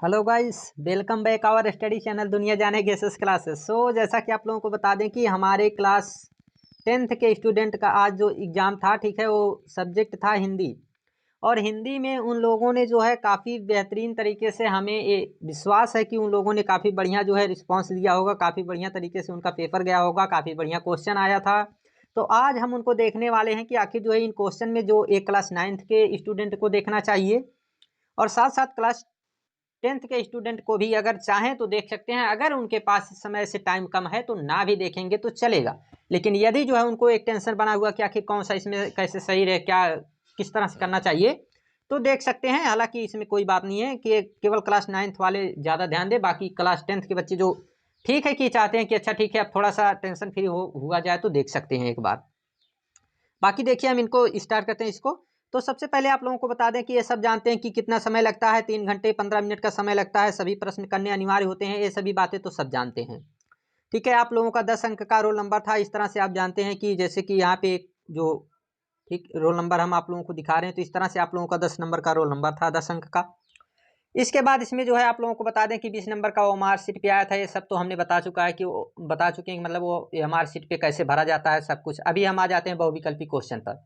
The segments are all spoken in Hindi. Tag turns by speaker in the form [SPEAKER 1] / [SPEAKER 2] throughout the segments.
[SPEAKER 1] Hello guys, welcome back our study channel दुनिया जाने गेसेस क्लासेस। जैसा कि आप लोगों को बता दें कि हमारे क्लास 10th के स्टूडेंट का आज जो एग्ज़ाम था, ठीक है, वो सब्जेक्ट था हिंदी। और हिंदी में उन लोगों ने जो है काफ़ी बेहतरीन तरीके से, हमें ये विश्वास है कि उन लोगों ने काफ़ी बढ़िया जो है रिस्पॉन्स दिया होगा, काफ़ी बढ़िया तरीके से उनका पेपर गया होगा, काफ़ी बढ़िया क्वेश्चन आया था। तो आज हम उनको देखने वाले हैं कि आखिर जो है इन क्वेश्चन में जो एक क्लास 9th के स्टूडेंट को देखना चाहिए और साथ साथ क्लास 10th के स्टूडेंट को भी अगर चाहें तो देख सकते हैं। अगर उनके पास इस समय से टाइम कम है तो ना भी देखेंगे तो चलेगा, लेकिन यदि जो है उनको एक टेंशन बना हुआ कि आखिर कौन सा इसमें कैसे सही रहे, क्या किस तरह से करना चाहिए, तो देख सकते हैं। हालांकि इसमें कोई बात नहीं है कि केवल क्लास 9th वाले ज़्यादा ध्यान दें, बाकी क्लास 10th के बच्चे जो ठीक है कि चाहते हैं कि अच्छा ठीक है अब थोड़ा सा टेंशन फ्री हुआ जाए तो देख सकते हैं एक बार। बाकी देखिए हम इनको स्टार्ट करते हैं इसको। तो सबसे पहले आप लोगों को बता दें कि ये सब जानते हैं कि कितना समय लगता है, 3 घंटे 15 मिनट का समय लगता है, सभी प्रश्न करने अनिवार्य होते हैं, ये सभी बातें तो सब जानते हैं। ठीक है, आप लोगों का 10 अंक का रोल नंबर था। इस तरह से आप जानते हैं कि जैसे कि यहाँ पे जो ठीक रोल नंबर हम आप लोगों को दिखा रहे हैं, तो इस तरह से आप लोगों का 10 नंबर का रोल नंबर था, 10 अंक का। इसके बाद इसमें जो है आप लोगों को बता दें कि 20 नंबर का वो मार्कशीट पे आया था। ये सब तो हमने बता चुका है कि वो बता चुके हैं, मतलब वो मार्कशीट पे कैसे भरा जाता है सब कुछ। अभी हम आ जाते हैं बहुविकल्पी क्वेश्चन पर।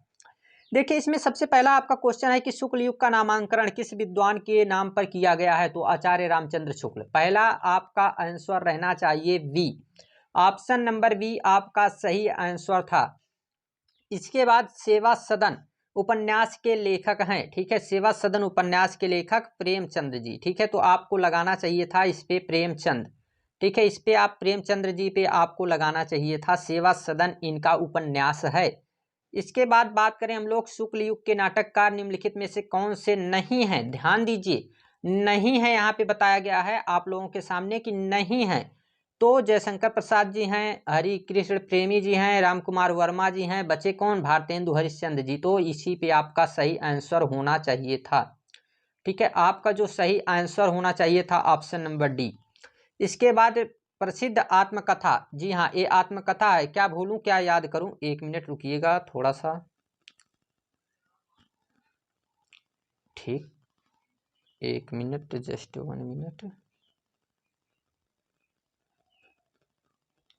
[SPEAKER 1] देखिए इसमें सबसे पहला आपका क्वेश्चन है कि शुक्ल युग का नामांकन किस विद्वान के नाम पर किया गया है, तो आचार्य रामचंद्र शुक्ल। पहला आपका आंसर रहना चाहिए बी, ऑप्शन नंबर बी आपका सही आंसर था। इसके बाद सेवा सदन उपन्यास के लेखक हैं, ठीक है, सेवा सदन उपन्यास के लेखक प्रेमचंद जी, ठीक है, तो आपको लगाना चाहिए था इस पे प्रेमचंद, ठीक है, इस पे आप प्रेमचंद्र जी पे आपको लगाना चाहिए था, सेवा सदन इनका उपन्यास है। इसके बाद बात करें हम लोग शुक्ल युग के नाटककार निम्नलिखित में से कौन से नहीं हैं, ध्यान दीजिए, नहीं है यहाँ पे बताया गया है आप लोगों के सामने कि नहीं है। तो जयशंकर प्रसाद जी हैं, हरि कृष्ण प्रेमी जी हैं, राम कुमार वर्मा जी हैं, बचे कौन, भारतेंदु हरिश्चंद्र जी। तो इसी पे आपका सही आंसर होना चाहिए था, ठीक है, आपका जो सही आंसर होना चाहिए था ऑप्शन नंबर डी। इसके बाद प्रसिद्ध आत्मकथा, जी हाँ ये आत्मकथा है, क्या भूलूं क्या याद करूं, 1 मिनट रुकिएगा थोड़ा सा, ठीक, 1 मिनट, जस्ट 1 मिनट,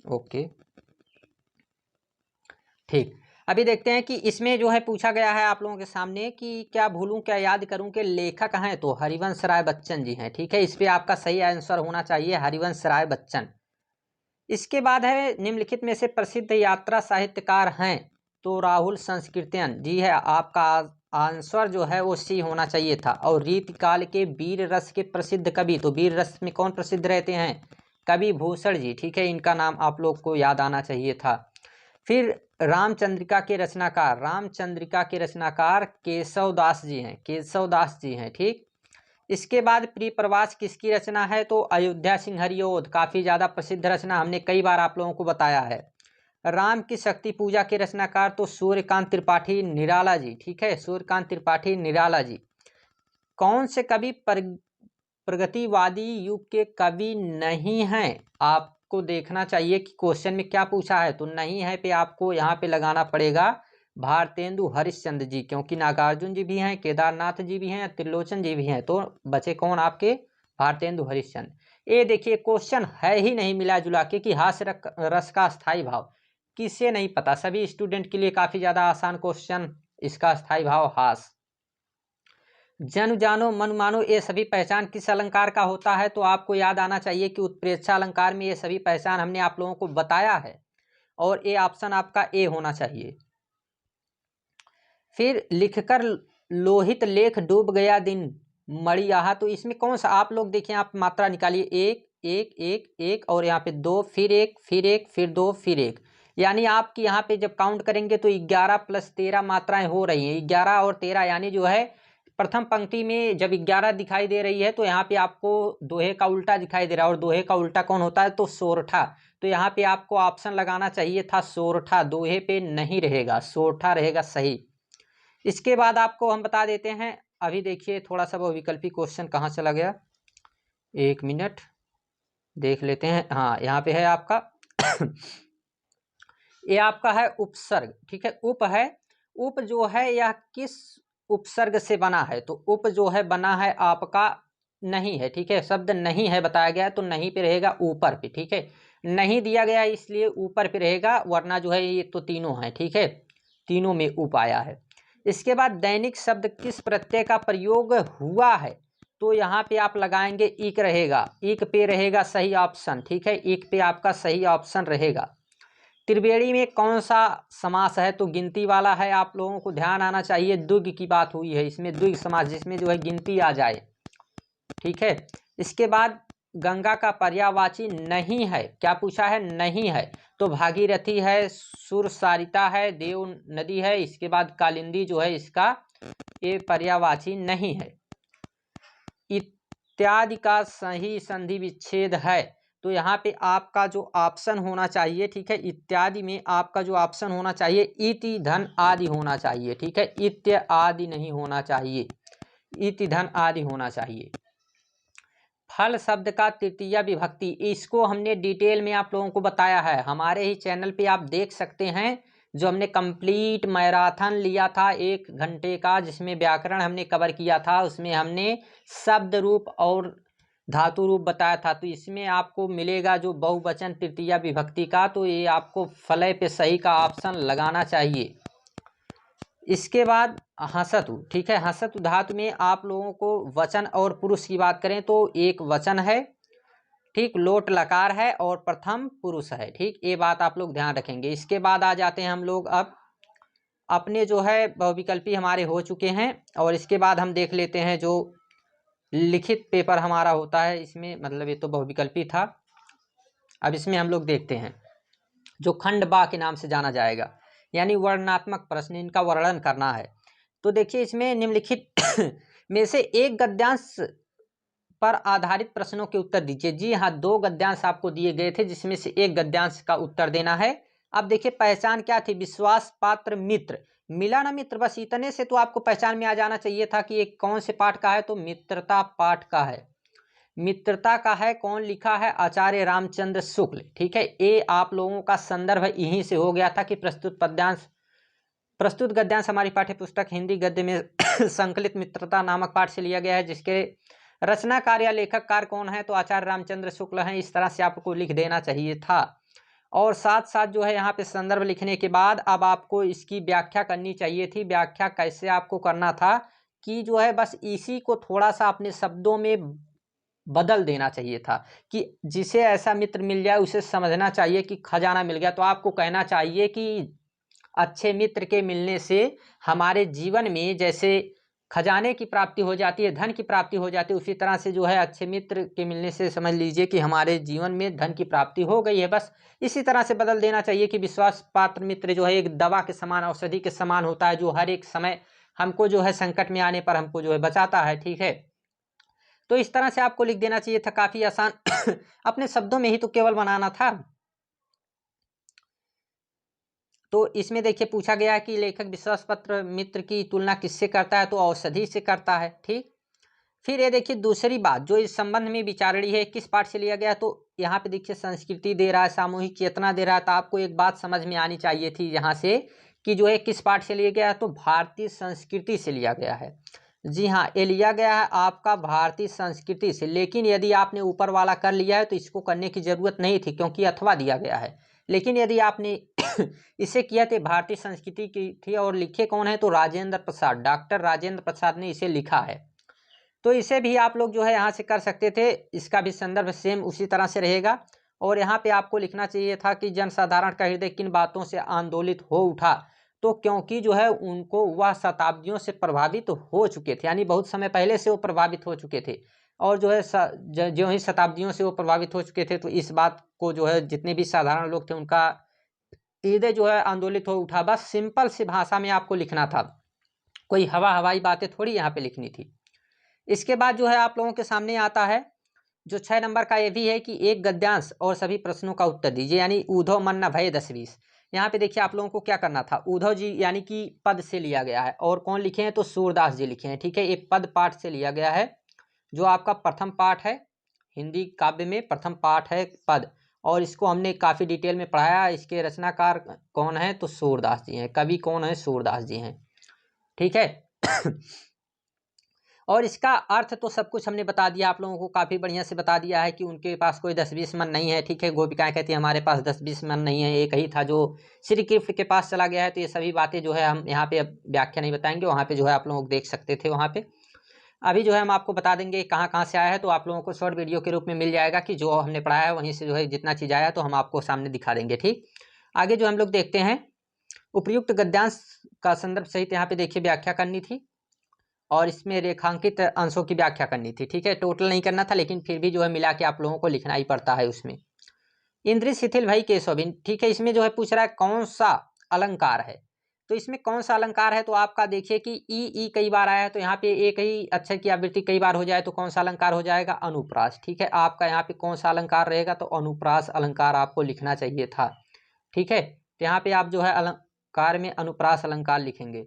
[SPEAKER 1] ओके, ठीक। अभी देखते हैं कि इसमें जो है पूछा गया है आप लोगों के सामने कि क्या भूलूं क्या याद करूं के लेखक हैं, तो हरिवंश राय बच्चन जी हैं, ठीक है, इस पे आपका सही आंसर होना चाहिए हरिवंश राय बच्चन। इसके बाद है निम्नलिखित में से प्रसिद्ध यात्रा साहित्यकार हैं, तो राहुल संस्कृत्यन जी है, आपका आंसर जो है वो सी होना चाहिए था। और रीतिकाल के वीर रस के प्रसिद्ध कवि, तो वीर रस में कौन प्रसिद्ध रहते हैं, कवि भूषण जी, ठीक है, इनका नाम आप लोग को याद आना चाहिए था। फिर रामचंद्रिका के रचनाकार, रामचंद्रिका के रचनाकार केशव दास जी हैं, केशव दास जी हैं, ठीक। इसके बाद प्रिय प्रवास किसकी रचना है, तो अयोध्या सिंह हरिओध, काफी ज्यादा प्रसिद्ध रचना, हमने कई बार आप लोगों को बताया है। राम की शक्ति पूजा के रचनाकार, तो सूर्यकांत त्रिपाठी निराला जी, ठीक है, सूर्यकांत त्रिपाठी निराला जी। कौन से कवि प्रगतिवादी युग के कवि नहीं हैं, आपको देखना चाहिए कि क्वेश्चन में क्या पूछा है, तो नहीं है पे आपको यहाँ पे लगाना पड़ेगा भारतेंदु हरिश्चंद्र जी, क्योंकि नागार्जुन जी भी हैं, केदारनाथ जी भी हैं, त्रिलोचन जी भी हैं, तो बचे कौन आपके, भारतेंदु हरिश्चंद्र। ये देखिए क्वेश्चन है ही नहीं मिला जुला के कि हास्य रस का स्थायी भाव, किसे नहीं पता, सभी स्टूडेंट के लिए काफी ज्यादा आसान क्वेश्चन, इसका स्थायी भाव हास। जन जानो मन मानो ये सभी पहचान किस अलंकार का होता है, तो आपको याद आना चाहिए कि उत्प्रेक्षा अलंकार में ये सभी पहचान हमने आप लोगों को बताया है, और ये ऑप्शन आपका ए होना चाहिए। फिर लिखकर लोहित लेख डूब गया दिन मड़ियाहा, तो इसमें कौन सा, आप लोग देखिए आप मात्रा निकालिए, एक एक एक एक और यहाँ पे दो, फिर एक फिर एक फिर दो फिर एक, यानी आपकी यहाँ पे जब काउंट करेंगे तो 11 + 13 मात्राएं हो रही हैं, 11 और 13, यानी जो है प्रथम पंक्ति में जब 11 दिखाई दे रही है तो यहाँ पे आपको दोहे का उल्टा दिखाई दे रहा है, और दोहे का उल्टा कौन होता है, तो सोरठा, तो यहाँ पे आपको ऑप्शन लगाना चाहिए था सोरठा, दोहे पे नहीं रहेगा, सोरठा रहेगा सही। इसके बाद आपको हम बता देते हैं, अभी देखिए थोड़ा सा वो विकल्पी क्वेश्चन कहाँ चला गया, 1 मिनट देख लेते हैं, हाँ यहाँ पे है आपका ये आपका है उपसर्ग, ठीक है, उप है, उप जो है यह किस उपसर्ग से बना है, तो उप जो है बना है आपका नहीं है, ठीक है, शब्द नहीं है बताया गया है तो नहीं पे रहेगा ऊपर पे, ठीक है। नहीं दिया गया है इसलिए ऊपर पे रहेगा, वरना जो है ये तो तीनों हैं, ठीक है, तीनों में उप आया है। इसके बाद दैनिक शब्द किस प्रत्यय का प्रयोग हुआ है, तो यहाँ पे आप लगाएंगे इक रहेगा, इक पे रहेगा सही ऑप्शन, ठीक है, इक पे आपका सही ऑप्शन रहेगा। त्रिवेणी में कौन सा समास है, तो गिनती वाला है, आप लोगों को ध्यान आना चाहिए, द्विग की बात हुई है इसमें, द्विग समास जिसमें जो है गिनती आ जाए, ठीक है। इसके बाद गंगा का पर्यायवाची नहीं है, क्या पूछा है, नहीं है, तो भागीरथी है, सुरसारिता है, देव नदी है, इसके बाद कालिंदी जो है इसका ये पर्यायवाची नहीं है। इत्यादि का सही संधि विच्छेद है, तो यहाँ पे आपका जो ऑप्शन होना चाहिए, ठीक है, इत्यादि में आपका जो ऑप्शन होना चाहिए इति धन आदि होना चाहिए, ठीक है, इत्य आदि नहीं होना चाहिए, इति धन आदि होना चाहिए। फल शब्द का तृतीय विभक्ति, इसको हमने डिटेल में आप लोगों को बताया है, हमारे ही चैनल पे आप देख सकते हैं, जो हमने कंप्लीट मैराथन लिया था 1 घंटे का, जिसमें व्याकरण हमने कवर किया था, उसमें हमने शब्द रूप और धातु रूप बताया था। तो इसमें आपको मिलेगा जो बहुवचन तृतीय विभक्ति का, तो ये आपको फलय पे सही का ऑप्शन लगाना चाहिए। इसके बाद हसतु, ठीक है, हसतु धातु में आप लोगों को वचन और पुरुष की बात करें तो एक वचन है, ठीक, लोट लकार है और प्रथम पुरुष है, ठीक, ये बात आप लोग ध्यान रखेंगे। इसके बाद आ जाते हैं हम लोग अब अपने जो है बहुविकल्पी हमारे हो चुके हैं, और इसके बाद हम देख लेते हैं जो लिखित पेपर हमारा होता है, इसमें मतलब ये तो बहुविकल्पी था, अब इसमें हम लोग देखते हैं जो खंड बा के नाम से जाना जाएगा, यानी वर्णनात्मक प्रश्न, इनका वर्णन करना है। तो देखिए इसमें निम्नलिखित में से एक गद्यांश पर आधारित प्रश्नों के उत्तर दीजिए। जी हाँ, 2 गद्यांश आपको दिए गए थे, जिसमें से एक गद्यांश का उत्तर देना है। अब देखिए पहचान क्या थी, विश्वास पात्र मित्र, मिला ना मित्र, बस इतने से तो आपको पहचान में आ जाना चाहिए था कि एक कौन से पाठ का है, तो मित्रता पाठ का है, मित्रता का है, कौन लिखा है, आचार्य रामचंद्र शुक्ल, ठीक है। ये आप लोगों का संदर्भ यहीं से हो गया था कि प्रस्तुत गद्यांश हमारी पाठ्य पुस्तक हिंदी गद्य में संकलित मित्रता नामक पाठ से लिया गया है, जिसके रचनाकार या लेखककार कौन है, तो आचार्य रामचंद्र शुक्ल हैं। इस तरह से आपको लिख देना चाहिए था, और साथ साथ जो है यहाँ पे संदर्भ लिखने के बाद अब आपको इसकी व्याख्या करनी चाहिए थी। व्याख्या कैसे आपको करना था कि जो है बस इसी को थोड़ा सा अपने शब्दों में बदल देना चाहिए था, कि जिसे ऐसा मित्र मिल जाए उसे समझना चाहिए कि खजाना मिल गया। तो आपको कहना चाहिए कि अच्छे मित्र के मिलने से हमारे जीवन में जैसे खजाने की प्राप्ति हो जाती है, धन की प्राप्ति हो जाती है, उसी तरह से जो है अच्छे मित्र के मिलने से समझ लीजिए कि हमारे जीवन में धन की प्राप्ति हो गई है। बस इसी तरह से बदल देना चाहिए कि विश्वास पात्र मित्र जो है एक दवा के समान, औषधि के समान होता है, जो हर एक समय हमको जो है संकट में आने पर हमको जो है बचाता है, ठीक है। तो इस तरह से आपको लिख देना चाहिए था, काफी आसान अपने शब्दों में ही तो केवल बनाना था। तो इसमें देखिए पूछा गया है कि लेखक विश्वास पत्र मित्र की तुलना किससे करता है, तो औषधि से करता है, ठीक। फिर ये देखिए दूसरी बात जो इस संबंध में विचारणी है, किस पाठ से लिया गया, तो यहाँ पे देखिए संस्कृति दे रहा है, सामूहिक चेतना दे रहा है। तो आपको एक बात समझ में आनी चाहिए थी यहाँ से कि जो है किस पाठ से लिया गया है, तो भारतीय संस्कृति से लिया गया है। जी हाँ, ये लिया गया है आपका भारतीय संस्कृति से, लेकिन यदि आपने ऊपर वाला कर लिया है तो इसको करने की जरूरत नहीं थी, क्योंकि अथवा दिया गया है। लेकिन यदि आपने इसे किया तो भारतीय संस्कृति की थी, और लिखे कौन है, तो राजेंद्र प्रसाद, डॉक्टर राजेंद्र प्रसाद ने इसे लिखा है। तो इसे भी आप लोग जो है यहाँ से कर सकते थे, इसका भी संदर्भ सेम उसी तरह से रहेगा। और यहाँ पे आपको लिखना चाहिए था कि जनसाधारण का हृदय किन बातों से आंदोलित हो उठा, तो क्योंकि जो है उनको वह शताब्दियों से प्रभावित हो चुके थे, यानी बहुत समय पहले से वो प्रभावित हो चुके थे, और जो है जो ही शताब्दियों से वो प्रभावित हो चुके थे, तो इस बात को जो है जितने भी साधारण लोग थे उनका हृदय जो है आंदोलित हो उठा। बस सिंपल सी भाषा में आपको लिखना था, कोई हवाई बातें थोड़ी यहाँ पे लिखनी थी। इसके बाद जो है आप लोगों के सामने आता है जो 6 नंबर का, ये भी है कि एक गद्यांश और सभी प्रश्नों का उत्तर दीजिए, यानी ऊधव मन्ना भय 10-20। यहाँ पे देखिए आप लोगों को क्या करना था, ऊधव जी यानी कि पद से लिया गया है, और कौन लिखे हैं, तो सूरदास जी लिखे हैं, ठीक है। ये पद पाठ से लिया गया है, जो आपका प्रथम पाठ है, हिंदी काव्य में प्रथम पाठ है पद, और इसको हमने काफ़ी डिटेल में पढ़ाया। इसके रचनाकार कौन है, तो सूरदास जी हैं, कवि कौन है, सूरदास जी हैं, ठीक है। और इसका अर्थ तो सब कुछ हमने बता दिया, आप लोगों को काफ़ी बढ़िया से बता दिया है कि उनके पास कोई 10-20 मन नहीं है, ठीक है। गोपिकाएं कहती है हमारे पास 10-20 मन नहीं है, एक ही था जो श्री कृष्ण के पास चला गया है। तो ये सभी बातें जो है हम यहाँ पे अब व्याख्या नहीं बताएंगे, वहाँ पे जो है आप लोग देख सकते थे वहाँ पे। अभी जो है हम आपको बता देंगे कहाँ कहाँ से आया है, तो आप लोगों को शॉर्ट वीडियो के रूप में मिल जाएगा कि जो हमने पढ़ाया है वहीं से जो है जितना चीज़ आया तो हम आपको सामने दिखा देंगे, ठीक। आगे जो हम लोग देखते हैं, उपयुक्त गद्यांश का संदर्भ सहित यहाँ पे देखिए व्याख्या करनी थी और इसमें रेखांकित अंशों की व्याख्या करनी थी, ठीक है। टोटल नहीं करना था, लेकिन फिर भी जो है मिला के आप लोगों को लिखना ही पड़ता है उसमें। इंद्र शिथिल भई केशविन, ठीक है। इसमें जो है पूछ रहा है कौन सा अलंकार है, तो इसमें कौन सा अलंकार है, तो आपका देखिए कि ई कई बार आया है, तो यहाँ पे एक ही अक्षर की आवृत्ति कई बार हो जाए तो कौन सा अलंकार हो जाएगा, अनुप्रास, ठीक है। आपका यहाँ पे कौन सा अलंकार रहेगा, तो अनुप्रास अलंकार आपको लिखना चाहिए था, ठीक है। तो यहाँ पे आप जो है अलंकार में अनुप्रास अलंकार लिखेंगे।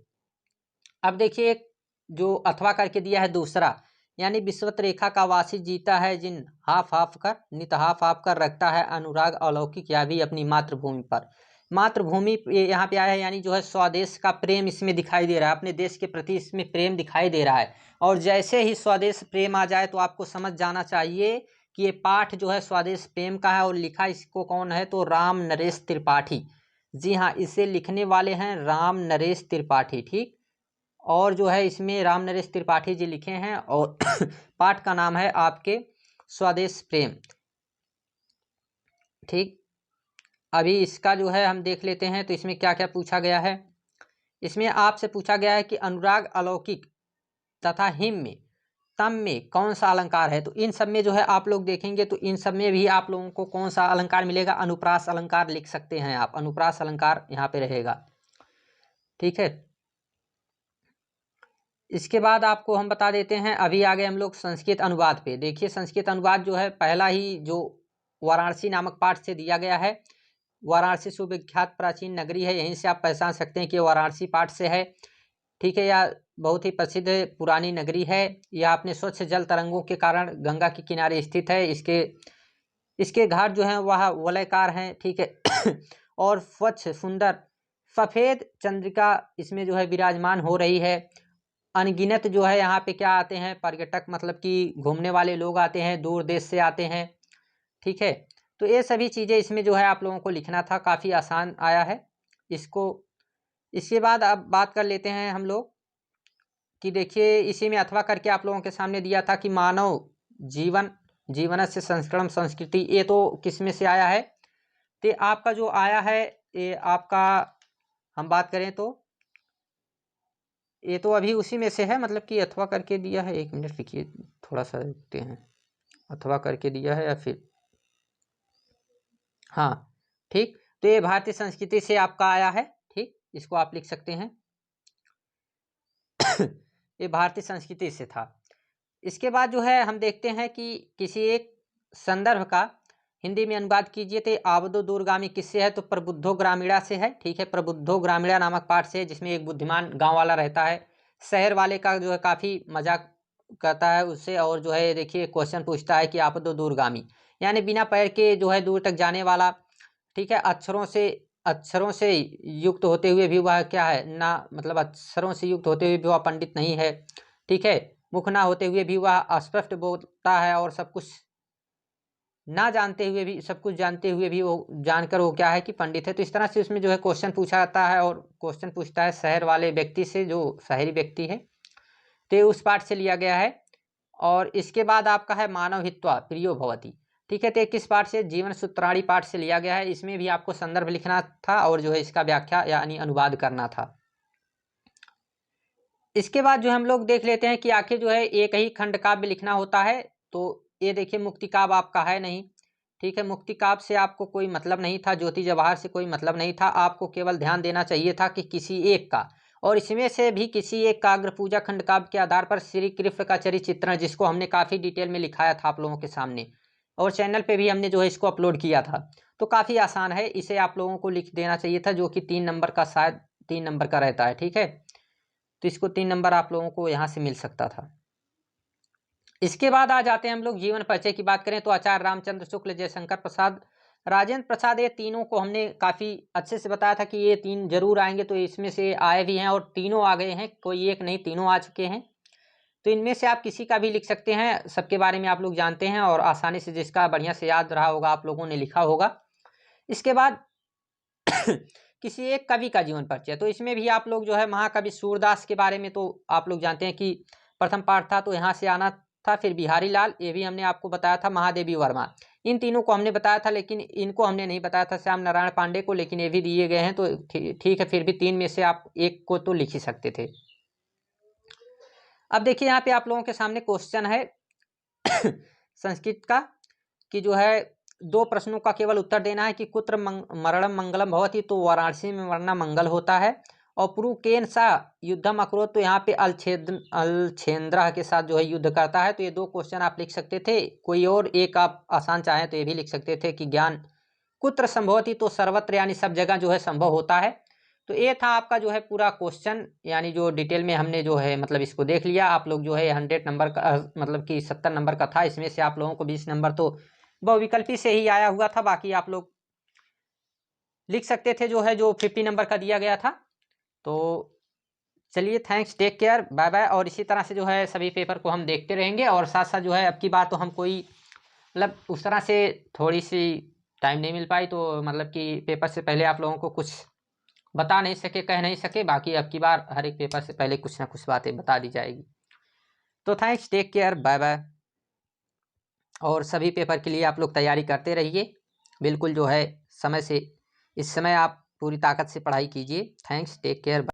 [SPEAKER 1] अब देखिए एक जो अथवा करके दिया है दूसरा, यानी विश्वत रेखा का वासी जीता है जिन हाफ हाफ कर नित हाफ हाफ कर रखता है अनुराग अलौकिक या भी अपनी मातृभूमि पर। मातृभूमि यहाँ पे आया है, यानी जो है स्वदेश का प्रेम इसमें दिखाई दे रहा है, अपने देश के प्रति इसमें प्रेम दिखाई दे रहा है। और जैसे ही स्वदेश प्रेम आ जाए तो आपको समझ जाना चाहिए कि ये पाठ जो है स्वदेश प्रेम का है और लिखा इसको कौन है, तो राम नरेश त्रिपाठी। जी हाँ, इसे लिखने वाले हैं राम नरेश त्रिपाठी, ठीक। और जो है इसमें राम नरेश त्रिपाठी जी लिखे हैं और पाठ का नाम है आपके स्वदेश प्रेम, ठीक। अभी इसका जो है हम देख लेते हैं, तो इसमें क्या क्या पूछा गया है। इसमें आपसे पूछा गया है कि अनुराग अलौकिक तथा हिम में तम में कौन सा अलंकार है, तो इन सब में जो है आप लोग देखेंगे तो इन सब में भी आप लोगों को कौन सा अलंकार मिलेगा, अनुप्रास अलंकार लिख सकते हैं आप, अनुप्रास अलंकार यहाँ पे रहेगा, ठीक है। इसके बाद आपको हम बता देते हैं, अभी आ गए हम लोग संस्कृत अनुवाद पे। देखिए संस्कृत अनुवाद जो है पहला ही जो वाराणसी नामक पाठ से दिया गया है। वाराणसी सुविख्यात प्राचीन नगरी है, यहीं से आप पहचान सकते हैं कि वाराणसी पाठ से है, ठीक है। यह बहुत ही प्रसिद्ध पुरानी नगरी है। यह अपने स्वच्छ जल तरंगों के कारण गंगा के किनारे स्थित है। इसके घाट जो हैं वह वलयकार हैं, ठीक है। और स्वच्छ सुंदर सफ़ेद चंद्रिका इसमें जो है विराजमान हो रही है। अनगिनत जो है यहाँ पे क्या आते हैं पर्यटक, मतलब कि घूमने वाले लोग आते हैं, दूर देश से आते हैं, ठीक है। तो ये सभी चीज़ें इसमें जो है आप लोगों को लिखना था, काफ़ी आसान आया है इसको। इसके बाद अब बात कर लेते हैं हम लोग कि देखिए इसी में अथवा करके आप लोगों के सामने दिया था कि मानव जीवन से संस्करण संस्कृति, ये तो किस में से आया है, तो आपका जो आया है ये आपका हम बात करें तो ये तो अभी उसी में से है, मतलब कि अथवा करके दिया है। एक मिनट लिखिए, थोड़ा सा देखते हैं अथवा करके दिया है या फिर हाँ, ठीक। तो ये भारतीय संस्कृति से आपका आया है, ठीक, इसको आप लिख सकते हैं। ये भारतीय संस्कृति से था। इसके बाद जो है हम देखते हैं कि किसी एक संदर्भ का हिंदी में अनुवाद कीजिए, तो आवदो दूरगामी किससे है, तो प्रबुद्धो ग्रामीणा से है, ठीक है। प्रबुद्धो ग्रामीणा नामक पाठ से, जिसमें एक बुद्धिमान गांव वाला रहता है, शहर वाले का जो है काफ़ी मजाक करता है उससे, और जो है देखिए क्वेश्चन पूछता है कि आपदो दूरगामी यानी बिना पैर के जो है दूर तक जाने वाला, ठीक है। अक्षरों से युक्त होते हुए भी वह क्या है ना, मतलब अक्षरों से युक्त होते हुए भी वह पंडित नहीं है, ठीक है। मुख ना होते हुए भी वह अस्पष्ट बोलता है, और सब कुछ ना जानते हुए भी, सब कुछ जानते हुए भी वो जानकर वो क्या है कि पंडित है। तो इस तरह से उसमें जो है क्वेश्चन पूछा जाता है, और क्वेश्चन पूछता है शहर वाले व्यक्ति से, जो शहरी व्यक्ति है, तो उस पाठ से लिया गया है। और इसके बाद आपका है मानव हित्वा प्रियो भवति, ठीक है। तो किस पाठ से, जीवन सूत्राणी पाठ से लिया गया है। इसमें भी आपको संदर्भ लिखना था और जो है इसका व्याख्या यानी अनुवाद करना था। इसके बाद जो हम लोग देख लेते हैं कि आखिर जो है एक ही खंड काव्य लिखना होता है, तो ये देखिए मुक्ति काव्य आपका है नहीं, ठीक है। मुक्ति काव्य से आपको कोई मतलब नहीं था, ज्योति जवाहर से कोई मतलब नहीं था, आपको केवल ध्यान देना चाहिए था कि किसी एक का, और इसमें से भी किसी एक का अग्र पूजा खंड काव्य के आधार पर श्री कृष्ण का चरित्र चित्रण, जिसको हमने काफ़ी डिटेल में लिखाया था आप लोगों के सामने, और चैनल पे भी हमने जो है इसको अपलोड किया था। तो काफ़ी आसान है, इसे आप लोगों को लिख देना चाहिए था, जो कि 3 नंबर का, शायद 3 नंबर का रहता है, ठीक है। तो इसको 3 नंबर आप लोगों को यहाँ से मिल सकता था। इसके बाद आ जाते हैं हम लोग जीवन परिचय की बात करें तो आचार्य रामचंद्र शुक्ल, जयशंकर प्रसाद, राजेंद्र प्रसाद, ये तीनों को हमने काफ़ी अच्छे से बताया था कि ये 3 जरूर आएंगे, तो इसमें से आए भी हैं और तीनों आ गए हैं, कोई एक नहीं, तीनों आ चुके हैं, तो इनमें से आप किसी का भी लिख सकते हैं, सबके बारे में आप लोग जानते हैं और आसानी से जिसका बढ़िया से याद रहा होगा आप लोगों ने लिखा होगा। इसके बाद किसी एक कवि का जीवन परिचय, तो इसमें भी आप लोग जो है महाकवि सूरदास के बारे में तो आप लोग जानते हैं कि प्रथम पाठ था तो यहाँ से आना था, फिर बिहारी लाल, ये भी हमने आपको बताया था, महादेवी वर्मा, इन तीनों को हमने बताया था, लेकिन इनको हमने नहीं बताया था श्याम नारायण पांडे को, लेकिन ये भी दिए गए हैं तो ठीक है, फिर भी तीन में से आप एक को तो लिख ही सकते थे। अब देखिए यहाँ पे आप लोगों के सामने क्वेश्चन है संस्कृत का, कि जो है 2 प्रश्नों का केवल उत्तर देना है कि कुत्र मरणम मंगलम भवति, तो वाराणसी में मरना मंगल होता है, और पुरुकेन सा युद्धम अकरोत, तो यहाँ पे अलछेंद्र के साथ जो है युद्ध करता है। तो ये 2 क्वेश्चन आप लिख सकते थे। कोई और एक आप आसान चाहें तो ये भी लिख सकते थे कि ज्ञान कुत्र संभवति, तो सर्वत्र यानी सब जगह जो है संभव होता है। तो ये था आपका जो है पूरा क्वेश्चन, यानी जो डिटेल में हमने जो है मतलब इसको देख लिया। आप लोग जो है 100 नंबर का मतलब कि 70 नंबर का था, इसमें से आप लोगों को 20 नंबर तो बहुविकल्पी से ही आया हुआ था, बाकी आप लोग लिख सकते थे जो है जो 50 नंबर का दिया गया था। तो चलिए, thanks, take care, bye bye. और इसी तरह से जो है सभी पेपर को हम देखते रहेंगे, और साथ साथ जो है अब की बार तो हम कोई मतलब उस तरह से थोड़ी सी टाइम नहीं मिल पाई, तो मतलब कि पेपर से पहले आप लोगों को कुछ बता नहीं सके, कह नहीं सके, बाकी अब की बार हर एक पेपर से पहले कुछ ना कुछ बातें बता दी जाएगी। तो thanks, take care, bye bye. और सभी पेपर के लिए आप लोग तैयारी करते रहिए, बिल्कुल जो है समय से, इस समय आप पूरी ताकत से पढ़ाई कीजिए। Thanks, take care.